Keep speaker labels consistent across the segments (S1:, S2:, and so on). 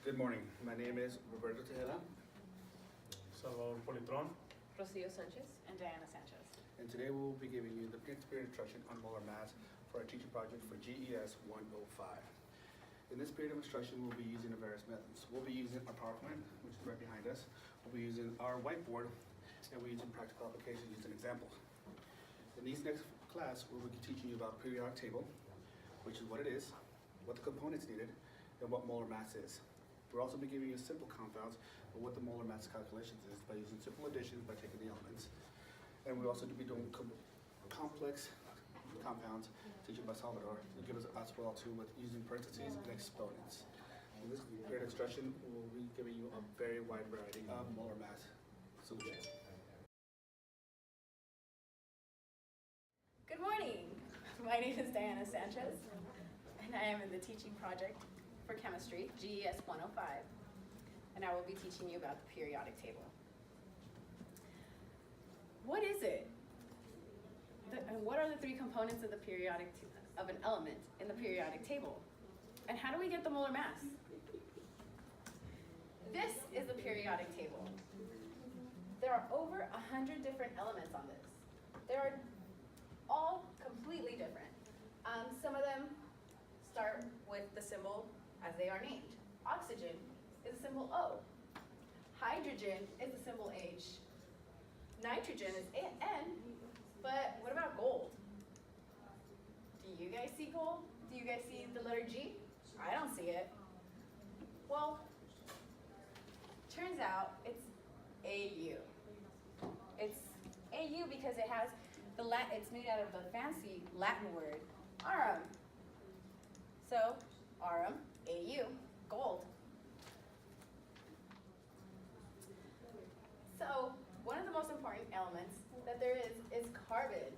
S1: Good morning. My name is R.Tejeda,
S2: S.Politron,
S3: R.Sanchez,
S4: and D.Sanchez.
S1: and today we will be giving you the period instruction on Molar Mass for our teaching project for GES 105. In this period of instruction, we'll be using various methods. We'll be using our PowerPoint, which is right behind us. We'll be using our whiteboard, and we're using practical applications using examples. In this next class, we'll be teaching you about periodic table, which is what it is, what the components needed, and what molar mass is. We'll also be giving you simple compounds of what the molar mass calculations is by using simple additions by taking the elements. And we'll also be doing complex compounds teaching by Salvador to give us as well too with using parentheses and exponents. In this period of instruction, we'll be giving you a very wide variety of molar mass solutions.
S4: Good morning. My name is D.Sanchez, and I am in the teaching project for chemistry, GES 105, and I will be teaching you about the periodic table. What is it? And what are the three components of the of an element in the periodic table? And how do we get the molar mass? This is the periodic table. There are over 100 different elements on this. They are all completely different. Some of them start with the symbol as they are named. Oxygen is the symbol O. Hydrogen is the symbol H. Nitrogen is N. But what about gold? Do you guys see gold? Do you guys see the letter G? I don't see it. Well, turns out it's AU. It's AU because it has it's made out of the fancy Latin word aurum. So aurum, AU, gold. So one of the most important elements that there is carbon.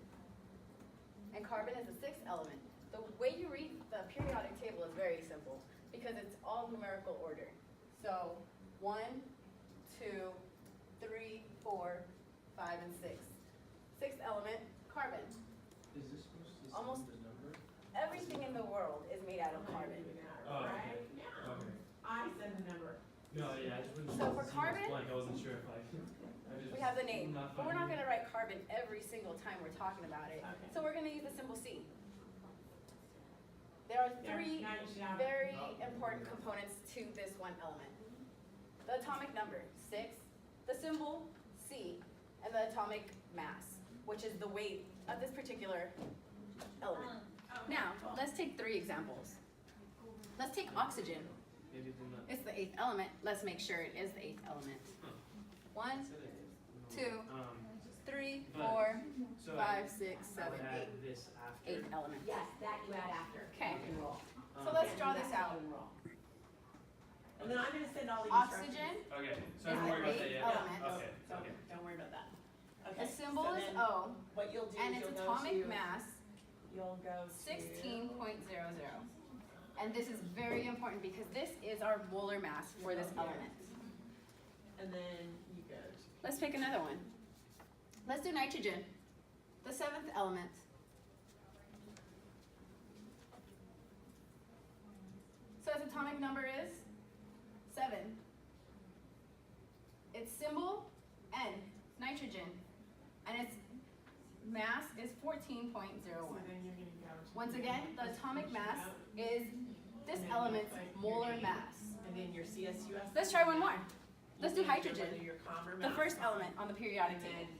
S4: And carbon is the sixth element. The way you read the periodic table is very simple because it's all numerical order. So 1, 2, 3, 4, 5, and 6. Sixth element, carbon.
S2: Is this supposed to
S4: Almost
S2: the number?
S4: everything in the world is made out of carbon.
S2: Oh,
S5: Right
S2: okay.
S5: now,
S2: Okay.
S5: I said the number.
S2: No, yeah, I just wasn't
S4: So
S2: sure
S4: for
S2: if it
S4: carbon,
S2: was blank. I wasn't sure if I just,
S4: We have the name,
S2: not
S4: but we're not
S2: finding
S4: going to write carbon every single time we're talking about it.
S5: Okay.
S4: So we're going to use the symbol C. There are three very important components to this one element. The atomic number, 6, the symbol C, and the atomic mass, which is the weight of this particular element. Now, let's take 3 examples. Let's take oxygen.
S2: Maybe it's in the.
S4: It's the 8th element. Let's make sure it is the 8th element. 1, 2, 3, 4,
S2: So
S4: 5, 6,
S2: I
S4: 7,
S2: would
S4: 8.
S2: add this after.
S4: 8th element.
S5: Yes, that you add after.
S4: Okay.
S5: Rock and roll.
S4: So let's draw this out.
S5: Rock and roll. And then I'm gonna send all the
S4: Oxygen
S2: Okay, so
S4: is
S2: don't
S4: the
S2: worry about that
S4: 8th
S2: yet.
S4: element.
S2: Okay,
S5: So
S2: okay.
S5: don't worry about that.
S4: The
S5: Okay.
S4: symbol
S5: so
S4: is
S5: then
S4: O,
S5: What you'll do
S4: and
S5: is
S4: its
S5: you'll go
S4: atomic
S5: to,
S4: mass
S5: you'll go to
S4: 16.00. And this is very important because this is our molar mass for this element.
S5: And then you go to.
S4: Let's pick another one. Let's do nitrogen, the 7th element. So its atomic number is 7. Its symbol, N, nitrogen, and its mass is 14.01.
S5: So then you're gonna go to.
S4: Once again, the atomic mass is this element's molar mass.
S5: And then your CSUSM.
S4: Let's try one more. Let's do
S5: You can
S4: hydrogen,
S5: whether you're com or
S4: the
S5: mass.
S4: first element on the periodic
S5: And then
S4: table.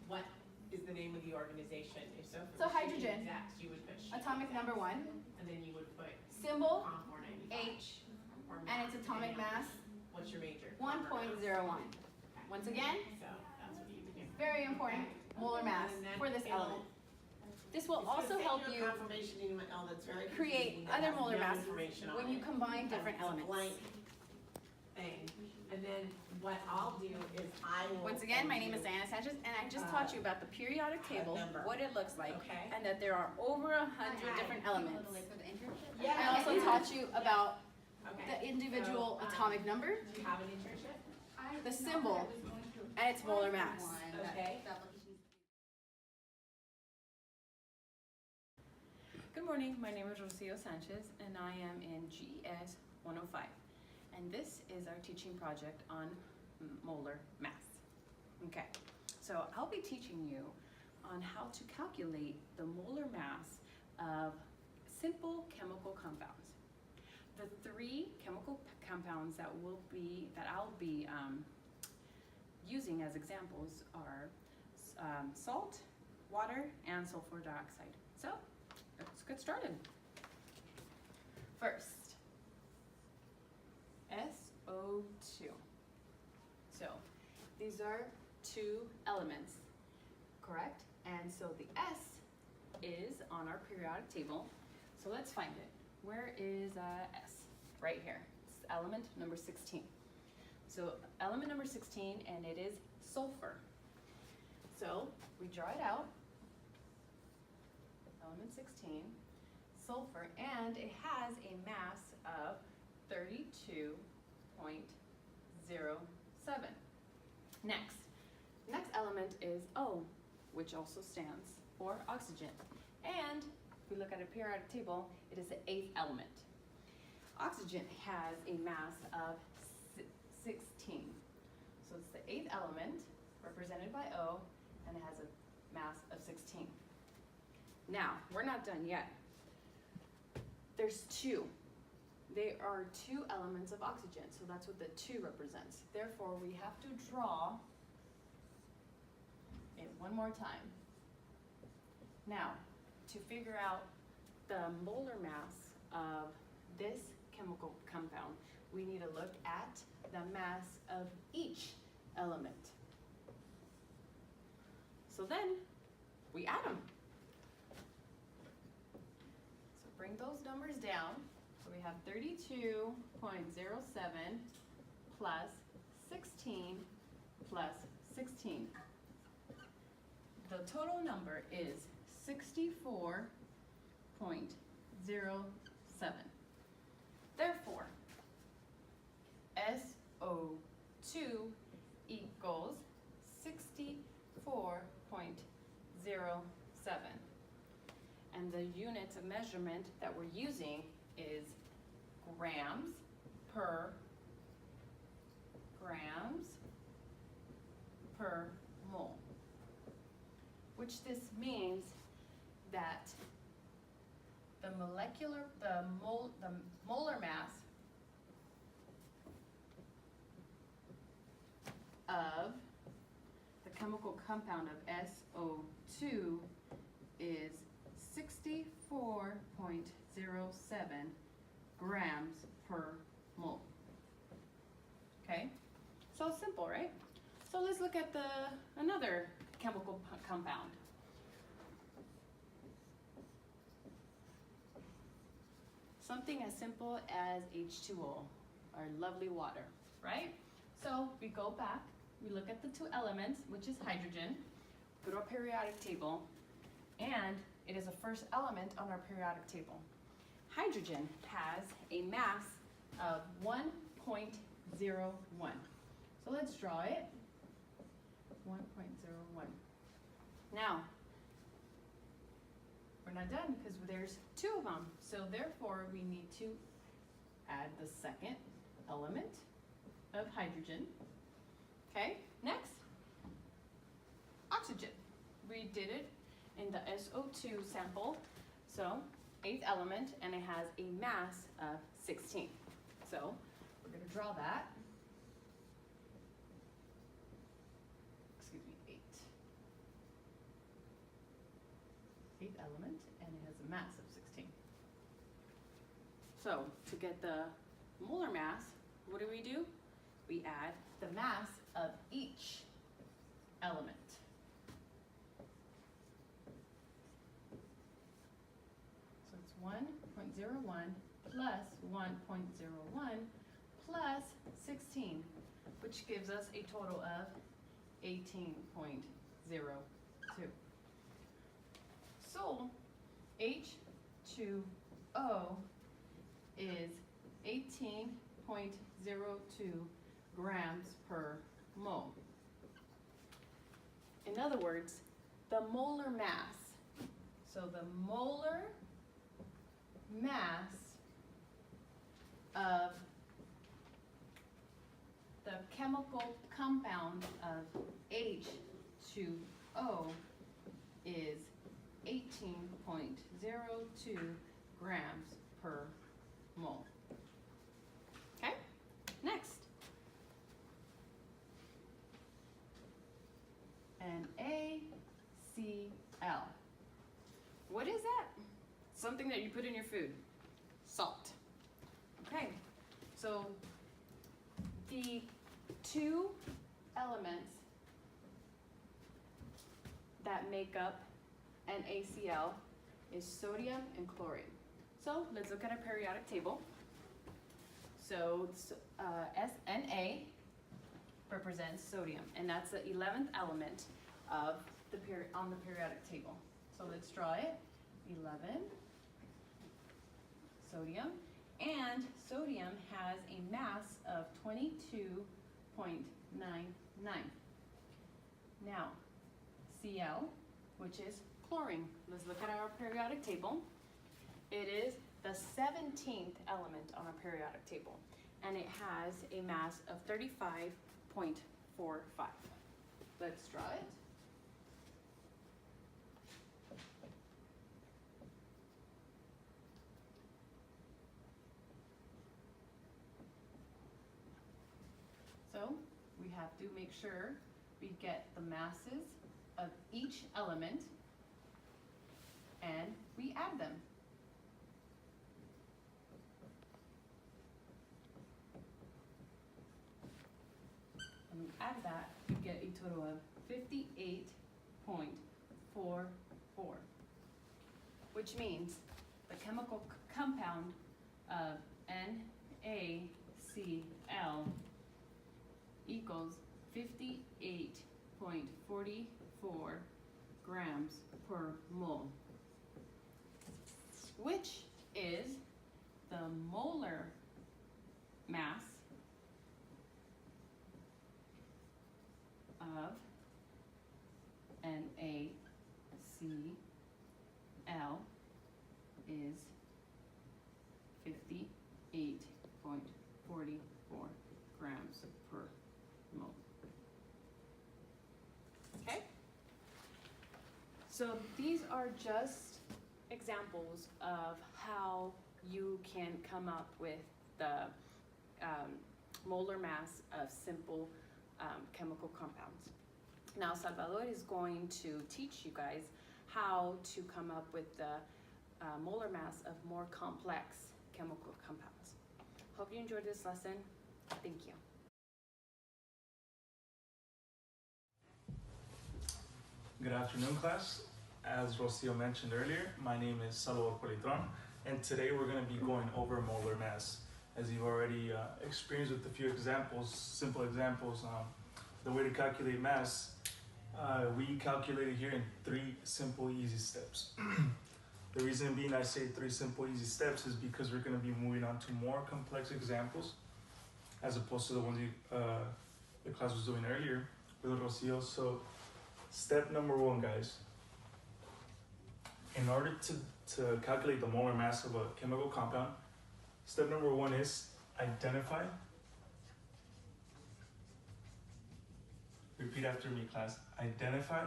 S5: what is the name of the organization? If so,
S4: So
S5: for the
S4: hydrogen.
S5: exacts, you would put sheet
S4: Atomic
S5: exacts.
S4: number 1,
S5: And then you would put
S4: symbol
S5: COM 495.
S4: H,
S5: or
S4: and
S5: mass,
S4: its atomic
S5: depending on
S4: mass
S5: What's your major? Com or mass.
S4: 1.01. Once again,
S5: So that's what you would do.
S4: very important molar mass
S5: And then
S4: for this
S5: it'll-
S4: element. This will
S5: It's gonna
S4: also
S5: send
S4: help
S5: a
S4: you
S5: confirmation email that's very
S4: create
S5: confusing, that
S4: other
S5: has
S4: molar
S5: no
S4: masses
S5: information on
S4: when
S5: it.
S4: you combine different
S5: It's a
S4: elements.
S5: blank thing. And then what I'll do is I will.
S4: Once again, my name is
S5: send you-
S4: D.Sanchez, and I just taught you about the periodic table,
S5: number.
S4: what it looks like,
S5: Okay.
S4: and that there are over 100 different elements.
S5: Yeah,
S4: I also taught you about
S5: Okay.
S4: the individual
S5: So,
S4: atomic number,
S5: Do you have an internship?
S4: the symbol, and its molar mass.
S5: Okay.
S3: Good morning, my name is R.Sanchez and I am in GES 105. and this is our teaching project on molar mass. Okay, so I'll be teaching you on how to calculate the molar mass of simple chemical compounds. The three chemical compounds that I'll be using as examples are salt, water, and sulfur dioxide. So let's get started. First, SO2. So these are two elements, correct? And so the S is on our periodic table. So let's find it. Where is S? Right here. It's element number 16. So element number 16, and it is sulfur. So we draw it out. Element 16, sulfur, and it has a mass of 32.07. Next element is O, which also stands for oxygen. And if we look at a periodic table, it is the 8th element. Oxygen has a mass of 16. So it's the 8th element, represented by O, and it has a mass of 16. Now, we're not done yet. There's two. There are two elements of oxygen, so that's what the 2 represents. Therefore, we have to draw it one more time. Now, to figure out the molar mass of this chemical compound, we need to look at the mass of each element. So then, we add them. So bring those numbers down. So we have 32.07 plus 16 plus 16. The total number is 64.07. Therefore, SO2 equals 64.07. And the units of measurement that we're using is grams per mole, which this means that the molar mass of the chemical compound of SO2 is 64.07 grams per mole. Okay, so simple, right? So let's look at another chemical compound. Something as simple as H2O, our lovely water, right? So we go back, we look at the two elements, which is hydrogen, go to our periodic table, and it is the first element on our periodic table. Hydrogen has a mass of 1.01. So let's draw it. 1.01. Now, we're not done because there's two of them. So therefore, we need to add the second element of hydrogen. Okay, next, oxygen. We did it in the SO2 sample. So 8th element, and it has a mass of 16. So we're going to draw that. Excuse me, 8th element, and it has a mass of 16. So to get the molar mass, what do? We add the mass of each element. So it's 1.01 plus 1.01 plus 16, which gives us a total of 18.02. So H2O is 18.02 grams per mole. In other words, the molar mass. So the molar mass of the chemical compound of H2O is 18.02 grams per mole. Okay, next. NaCl. What is that? Something that you put in your food. Salt. Okay, so the two elements that make up NaCl is sodium and chlorine. So let's look at our periodic table. So Na represents sodium, and that's the 11th element of on the periodic table. So let's draw it. 11, sodium, and sodium has a mass of 22.99. Now, Cl, which is chlorine. Let's look at our periodic table. It is the 17th element on our periodic table, and it has a mass of 35.45. Let's draw it. So we have to make sure we get the masses of each element and we add them. And we add that, we get a total of 58.44, which means the chemical compound of NaCl equals 58.44 grams per mole, which is the molar mass of NaCl is 58.44 grams per mole. Okay? So these are just examples of how you can come up with the molar mass of simple chemical compounds. Now Salvador is going to teach you guys how to come up with the molar mass of more complex chemical compounds. Hope you enjoyed this lesson. Thank you.
S6: Good afternoon, class. As Rocio mentioned earlier, my name is S.Politron, and today we're going to be going over molar mass. As you've already experienced with a few examples, simple examples, the way to calculate mass, we calculate it here in 3 simple, easy steps. The reason being I say 3 simple, easy steps is because we're going to be moving on to more complex examples, as opposed to the ones the class was doing earlier with Rocio. So step number 1, guys. In order to calculate the molar mass of a chemical compound, step number 1 is identify. Repeat after me, class. Identify.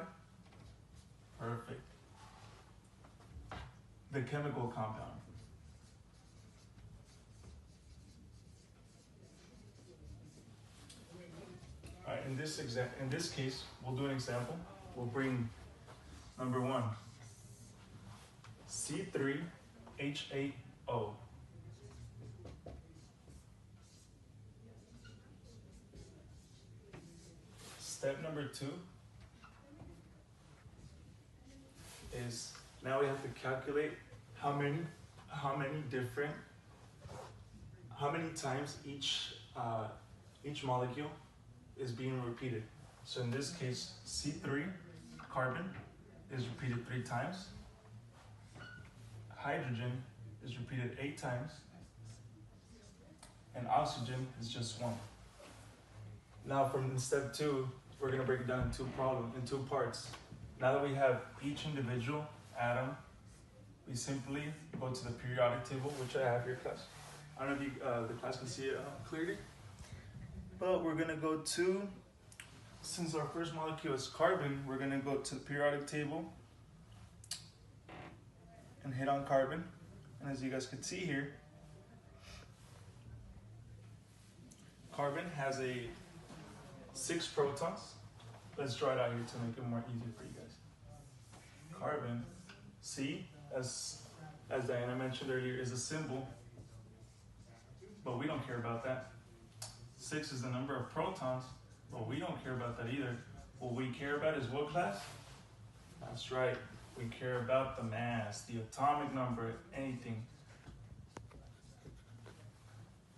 S6: Perfect. The chemical compound. All right, in this case, we'll do an example. We'll bring number 1, C3H8O. Step number 2 is now we have to calculate how many times each molecule is being repeated. So in this case, C3 carbon is repeated 3 times. Hydrogen is repeated 8 times. And oxygen is just 1. Now from step 2, we're going to break it down in two parts. Now that we have each individual atom, we simply go to the periodic table, which I have here, class. I don't know if the class can see it clearly, but we're gonna go to, since our first molecule is carbon, we're gonna go to the periodic table and hit on carbon. And as you guys can see here, carbon has 6 protons. Let's draw it out here to make it more easy for you guys. Carbon, C, as Diana mentioned earlier, is a symbol, but we don't care about that. 6 is the number of protons, but we don't care about that either. What we care about is what, class? That's right, we care about the mass, the atomic number, anything.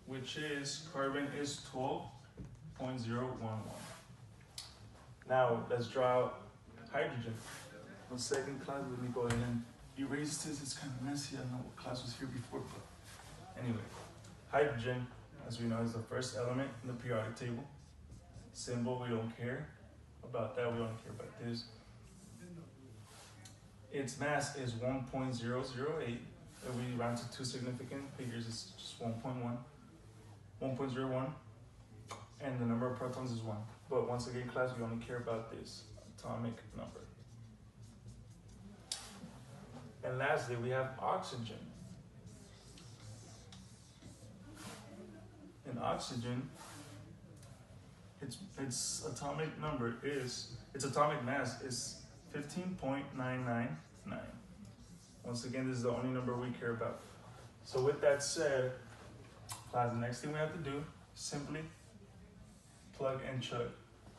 S6: Which is, carbon is 12.011. Now, let's draw out hydrogen. 1 second, class, let me go ahead and erase this. It's kind of messy. I don't know what class was here before, but anyway. Hydrogen, as we know, is the first element in the periodic table. Symbol, we don't care about that. We don't care about this. Its mass is 1.008. If we round to 2 significant figures, it's just 1.01. And the number of protons is 1. But once again, class, we only care about this atomic number. And lastly, we have oxygen. In oxygen, its atomic mass is 15.999. Once again, this is the only number we care about. So with that said, class, the next thing we have to do is simply plug and chug.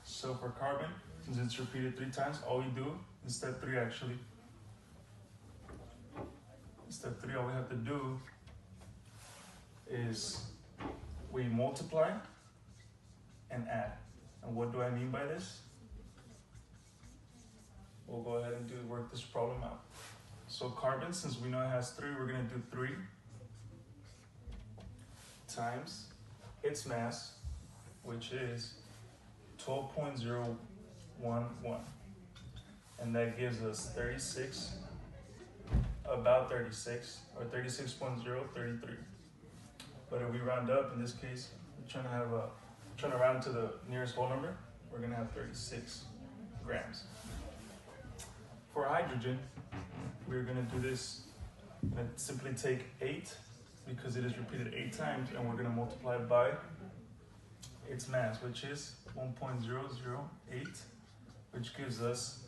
S6: So for carbon, since it's repeated 3 times, all we do in step 3 actually. In step 3, all we have to do is we multiply and add. And what do I mean by this? We'll go ahead and work this problem out. So carbon, since we know it has 3, we're gonna do 3 times its mass, which is 12.011. And that gives us 36, about 36, or 36.033. But if we round up, in this case, we're trying to round to the nearest whole number, we're gonna have 36 grams. For hydrogen, we're gonna do this, and simply take 8, because it is repeated 8 times, and we're gonna multiply it by its mass, which is 1.008, which gives us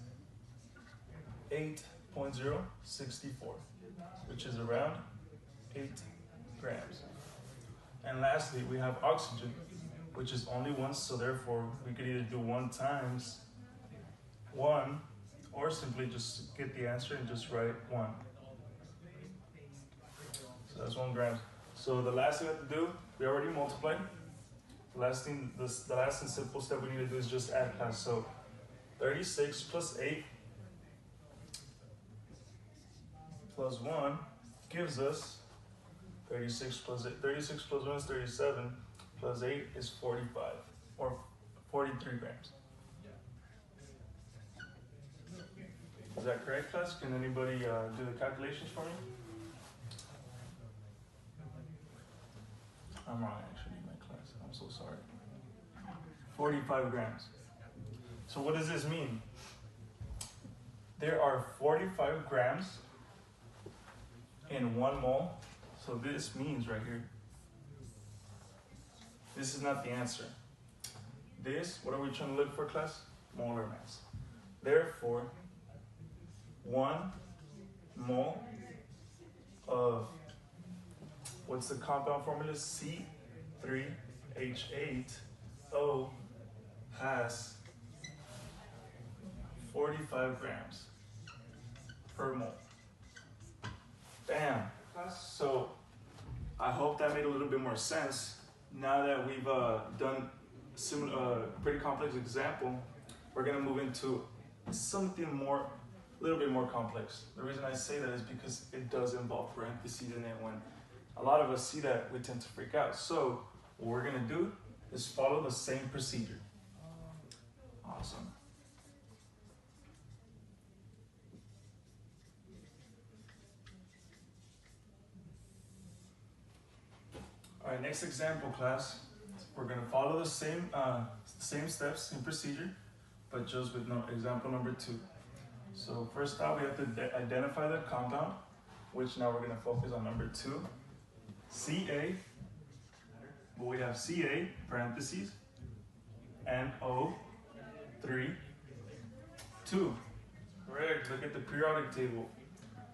S6: 8.064, which is around 8 grams. And lastly, we have oxygen, which is only once, so therefore we could either do 1 times 1, or simply just get the answer and just write 1. So that's 1 gram. So the last thing we have to do, we already multiplied. The last and simple step we need to do is just add, class. So 36 plus 8 plus 1 gives us 36 plus 1 is 37, plus 8 is 45, or 43 grams. Is that correct, class? Can anybody do the calculations for me? I'm wrong, actually, my class. I'm so sorry. 45 grams. So what does this mean? There are 45 grams in 1 mole. So this means right here, this is not the answer. This, what are we trying to look for, class? Molar mass. Therefore, 1 mole of, what's the compound formula? C3H8O has 45 grams per mole. Bam. So I hope that made a little bit more sense. Now that we've done a pretty complex example, we're gonna move into something a little bit more complex. The reason I say that is because it does involve parentheses in it. When a lot of us see that, we tend to freak out. So what we're gonna do is follow the same procedure. Awesome. All right, next example, class. we're gonna follow the same steps, same procedure, but just with example number 2. So first out, we have to identify the compound, which now we're gonna focus on number 2, Ca. Well, we have Ca, parentheses, NO3, 2. Correct, look at the periodic table.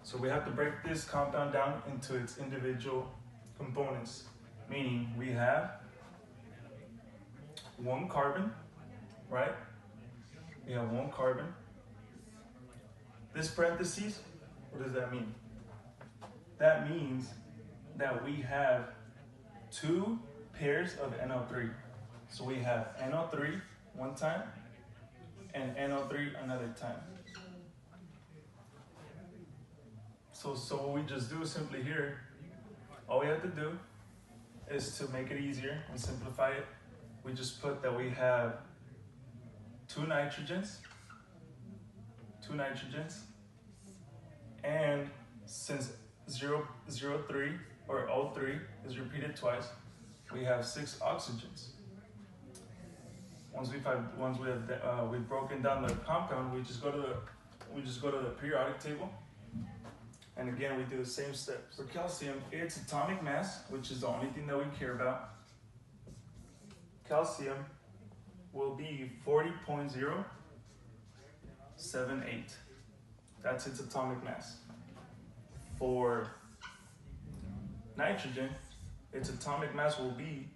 S6: So we have to break this compound down into its individual components, meaning we have 1 carbon, right? We have 1 carbon. This parentheses, what does that mean? That means that we have 2 pairs of NO3. So we have NO3 one time and NO3 another time. So what we just do simply here, all we have to do is to make it easier and simplify it. We just put that we have 2 nitrogens, and since 003 or O3 is repeated twice, we have 6 oxygens. Once we've broken down the compound, we just go to the periodic table, and again we do the same steps. For calcium, its atomic mass, which is the only thing that we care about, calcium will be 40.078. That's its atomic mass. For nitrogen, its atomic mass will be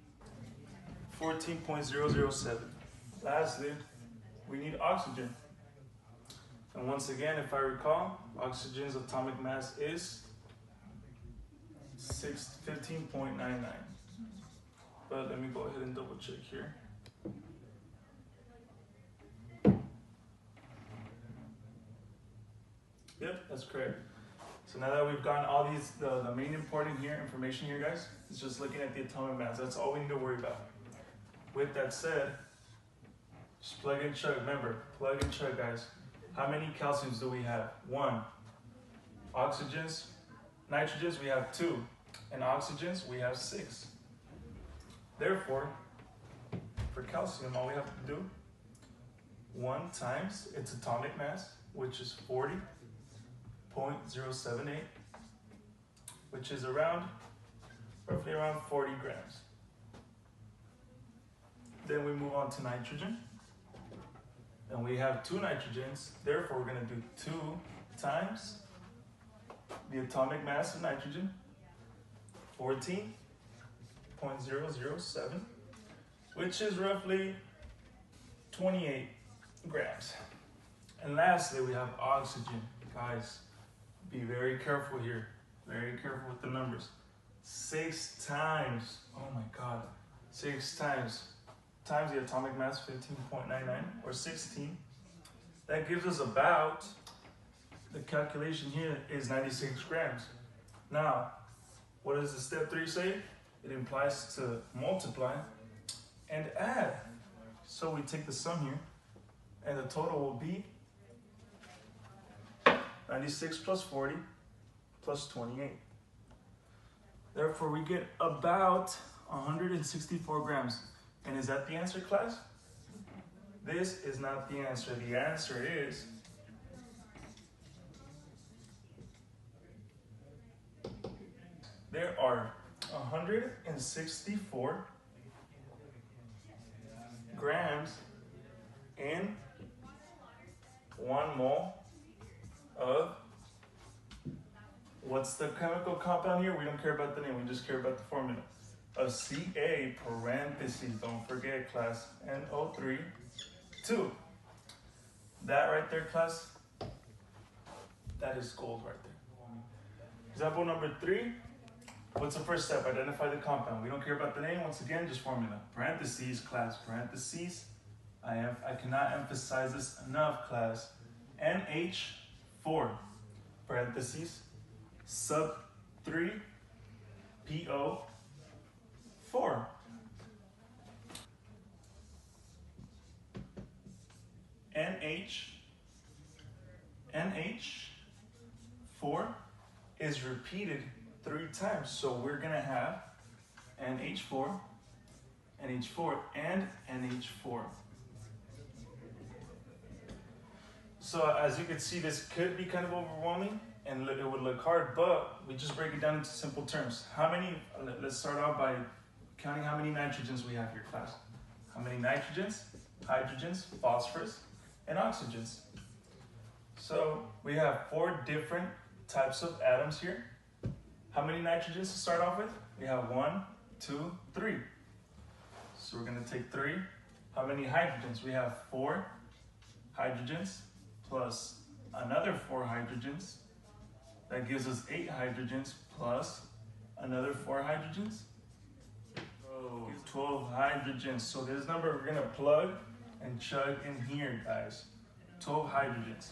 S6: 14.007. Lastly, we need oxygen. And once again, if I recall, oxygen's atomic mass is 15.99. But let me go ahead and double check here. Yep, that's correct. So now that we've gotten all these, the main important information here, guys, is just looking at the atomic mass. That's all we need to worry about. With that said, just plug and chug. Remember, plug and chug, guys. How many calciums do we have? 1. Oxygens, nitrogens, we have 2. And oxygens, we have 6. Therefore, for calcium, all we have to do, 1 times its atomic mass, which is 40.078, which is roughly around 40 grams. Then we move on to nitrogen. And we have 2 nitrogens, therefore we're going to do 2 times the atomic mass of nitrogen, 14.007, which is roughly 28 grams. And lastly, we have oxygen. Guys, be very careful here. Very careful with the numbers. 6 times, oh my God, 6 times the atomic mass, 15.99, or 16. That gives us about, the calculation here is 96 grams. Now, what does the step 3 say? It implies to multiply and add. So we take the sum here, and the total will be 96 plus 40 plus 28. Therefore, we get about 164 grams. And is that the answer, class? This is not the answer. The answer is there are 164 grams in 1 mole of, what's the chemical compound here? We don't care about the name, we just care about the formula. Of Ca, parentheses, don't forget, class, NO3, 2. That right there, class, that is gold right there. Example number 3, what's the first step? Identify the compound. We don't care about the name, once again, just formula. Parentheses, class, parentheses. I cannot emphasize this enough, class. NH4, parentheses, sub 3, PO, 4. NH4 is repeated 3 times. So we're going to have NH4 NH4, and NH4. So as you can see, this could be kind of overwhelming and it would look hard, but we just break it down into simple terms. How many, let's start off by counting how many nitrogens we have here, class. How many nitrogens, hydrogens, phosphorus, and oxygens. So we have 4 different types of atoms here. How many nitrogens to start off with? We have 1, 2, 3. So we're gonna take 3. How many hydrogens? We have 4 hydrogens plus another 4 hydrogens. That gives us 8 hydrogens plus another 4 hydrogens. 12 hydrogens. So this number we're gonna plug and chug in here, guys. 12 hydrogens.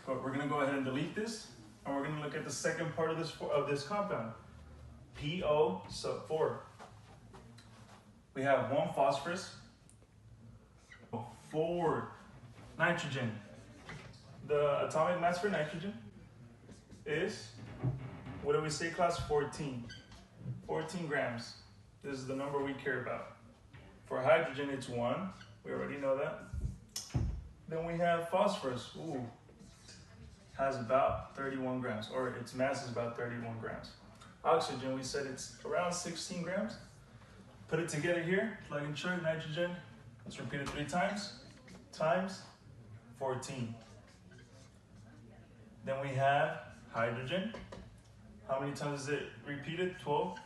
S6: But we're gonna go ahead and delete this, and we're gonna look at the second part of this compound. PO sub 4. We have 1 phosphorus, 4 nitrogen. The atomic mass for nitrogen is, what do we say, class? 14. 14 grams. This is the number we care about. For hydrogen, it's 1. We already know that. Then we have phosphorus. Ooh, has about 31 grams, or its mass is about 31 grams. Oxygen, we said it's around 16 grams. Put it together here, plug and chug, nitrogen. Let's repeat it 3 times. Times 14. Then we have hydrogen. How many times is it repeated? 12.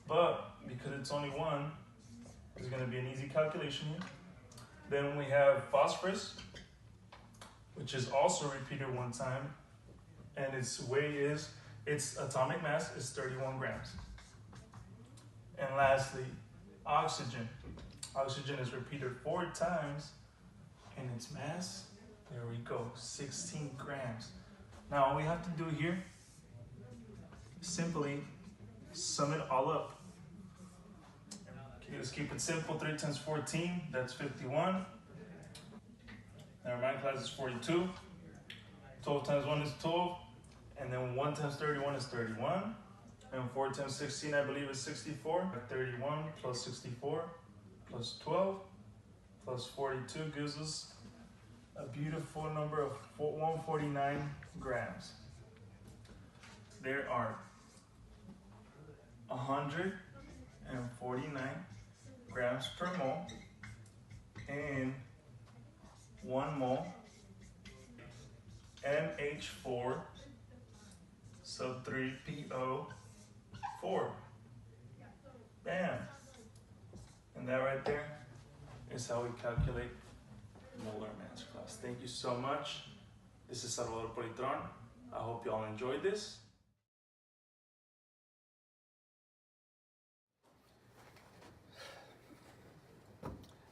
S6: But because it's only 1, it's going to be an easy calculation here. Then we have phosphorus, which is also repeated 1 time, and its weight is, its atomic mass is 31 grams. And lastly, oxygen. Oxygen is repeated 4 times, and its mass, there we go, 16 grams. Now all we have to do here is simply sum it all up. Okay, let's keep it simple. 3 times 14, that's 51. Never mind, class is 42. 12 times 1 is 12. And then 1 times 31 is 31. And 4 times 16, I believe, is 64. 31 plus 64 plus 12 plus 42 gives us a beautiful number of 149 grams. There are 149 grams per mole in 1 mole NH4 sub 3 PO4. Bam! And that right there is how we calculate molar mass, class. Thank you so much. This is R.Politron. I hope you all enjoyed this.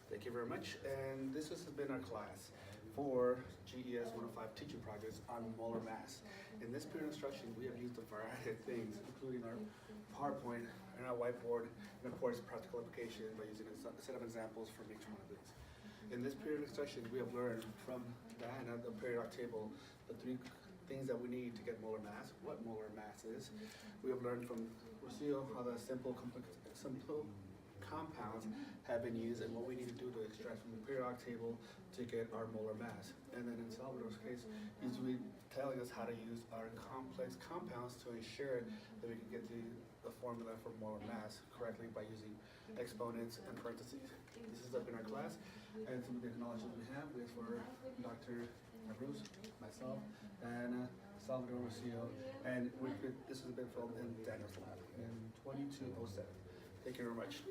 S1: Thank you very much. And this has been our class for GES 105 teaching projects on molar mass. In this period of instruction, we have used a variety of things, including our PowerPoint and our whiteboard, and of course, practical application by using a set of examples from each one of these. In this period of instruction, we have learned from that and the periodic table the 3 things that we need to get molar mass, what molar mass is. We have learned from Rocio how the simple compounds have been used and what we need to do to extract from the periodic table to get our molar mass. And then in Salvador's case, he's really telling us how to use our complex compounds to ensure that we can get the formula for molar mass correctly by using exponents and parentheses. This has been our class, and some of the acknowledgements we have is for Dr. Bruce, myself, and Salvador Rocio, and this has been filmed in Daniel's lab in 2207. Thank you very much.